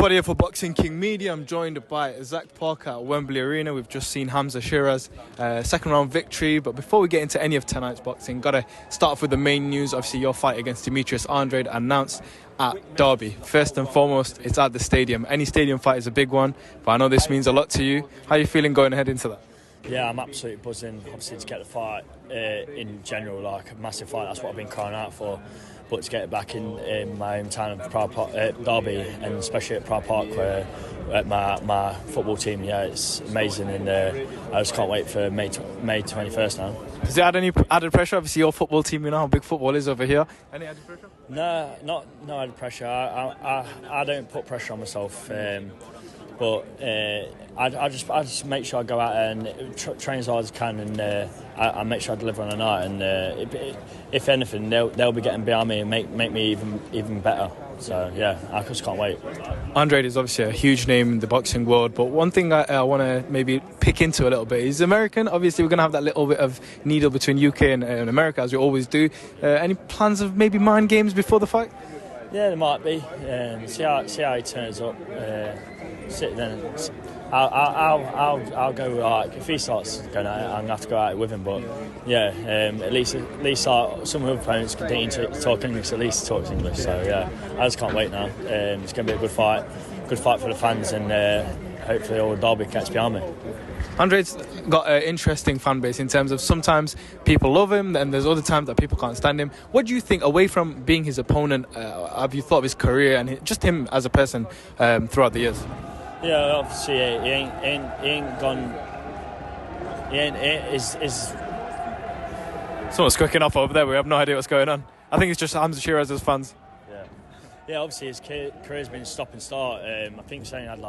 Pod here for Boxing King Media. I'm joined by Zach Parker at Wembley Arena. We've just seen Hamza Shiraz's second round victory. But before we get into any of tonight's boxing, got to start off with the main news. Obviously, your fight against Demetrius Andrade announced at Derby. First and foremost, it's at the stadium. Any stadium fight is a big one, but I know this means a lot to you. How are you feeling going ahead into that? Yeah, I'm absolutely buzzing, obviously, to get the fight in general, like a massive fight. That's what I've been crying out for. But to get it back in my hometown of Derby, and especially at Pride Park, where at my football team, yeah, it's amazing, and I just can't wait for May 21st now. Does it add any added pressure? Obviously, your football team, you know how big football is over here. Any added pressure? No added pressure. I don't put pressure on myself. But I just make sure I go out and train as hard as I can, and I make sure I deliver on the night. And if anything, they'll be getting behind me and make me even better. So yeah, I just can't wait. Andrade is obviously a huge name in the boxing world, but one thing I want to maybe pick into a little bit is American. Obviously, we're going to have that little bit of needle between UK and America, as we always do. Any plans of maybe mind games before the fight? Yeah, there might be. See how he turns up. Sit then. I'll go. Like, if he starts going at it, I'm gonna have to go at it with him. But yeah, at least some of the opponents continue to talk English. At least he talks English. So yeah, I just can't wait now. It's gonna be a good fight for the fans, and hopefully all Derby gets behind me. Andrade's got an interesting fan base in terms of sometimes people love him and there's other times that people can't stand him. What do you think, away from being his opponent, have you thought of his career and just him as a person throughout the years? Yeah, obviously he ain't gone. Someone's cooking up over there. We have no idea what's going on. I think it's just Hamza Shiraz's fans. Yeah. Obviously his career's been stop and start. I think he's saying he had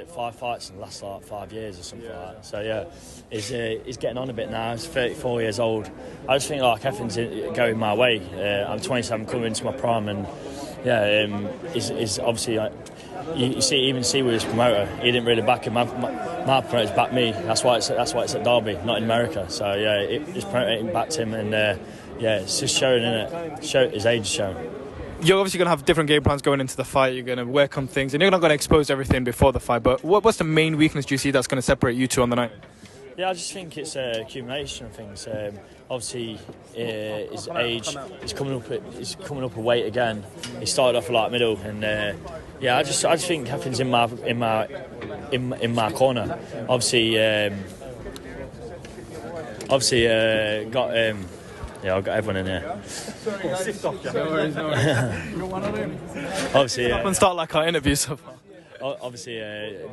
5 fights in the last 5 years or something like that. So yeah, he's getting on a bit now. He's 34 years old. I just think everything's going my way. I'm 27, coming into my prime, and yeah, he's obviously you see with his promoter, he didn't really back him. My promoter's backed me. That's why it's at Derby, not in America. So yeah, his promoter backed him, and yeah, it's just showing, innit? His age is showing. You're obviously going to have different game plans going into the fight. You're going to work on things, and you're not going to expose everything before the fight. But what's the main weakness do you see that's going to separate you two on the night? Yeah, I just think it's a accumulation of things. Obviously, his age is coming up a weight again. He started off a middle, and yeah, I just think everything's in my corner. Obviously, got. Yeah, I've got everyone in here. Obviously, and start like our interview so far. Obviously,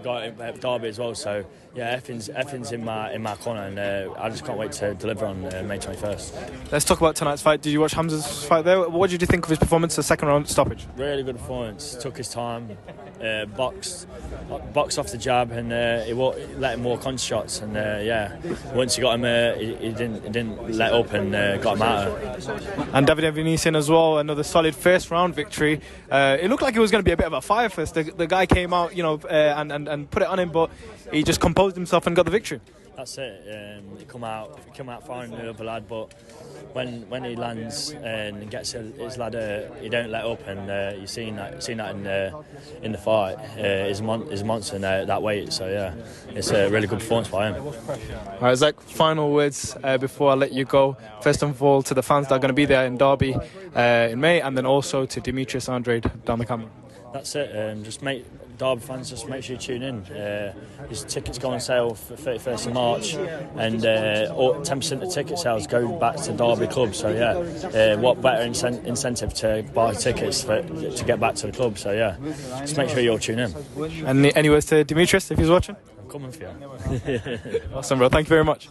got Derby as well. So yeah, everything's in my corner, and I just can't wait to deliver on May 21st. Let's talk about tonight's fight. Did you watch Hamza's fight there? What did you think of his performance, the second round stoppage? Really good performance. Took his time, boxed off the jab, and he let him walk on shots. And yeah, once he got him, he didn't let up and got him out. And David Evanisin as well, another solid first round victory. It looked like it was going to be a bit of a fire fest. The guy came out, and put it on him, but he just composed himself and got the victory. That's it. He come out firing the other lad, but when he lands and gets his ladder, he don't let up, and you've seen that in the fight. He's a monster in that weight. So yeah, it's a really good performance by him. All right, Zach, final words before I let you go. First of all, to the fans that are going to be there in Derby in May, and then also to Demetrius Andrade down the camera. That's it. Derby fans, just make sure you tune in. His tickets go on sale for 31st of March, and 10% of ticket sales go back to Derby club. So yeah, what better incentive to buy tickets to get back to the club? So yeah, just make sure you all tune in. And any words to Demetrius if he's watching? I'm coming for you. Awesome, bro. Thank you very much.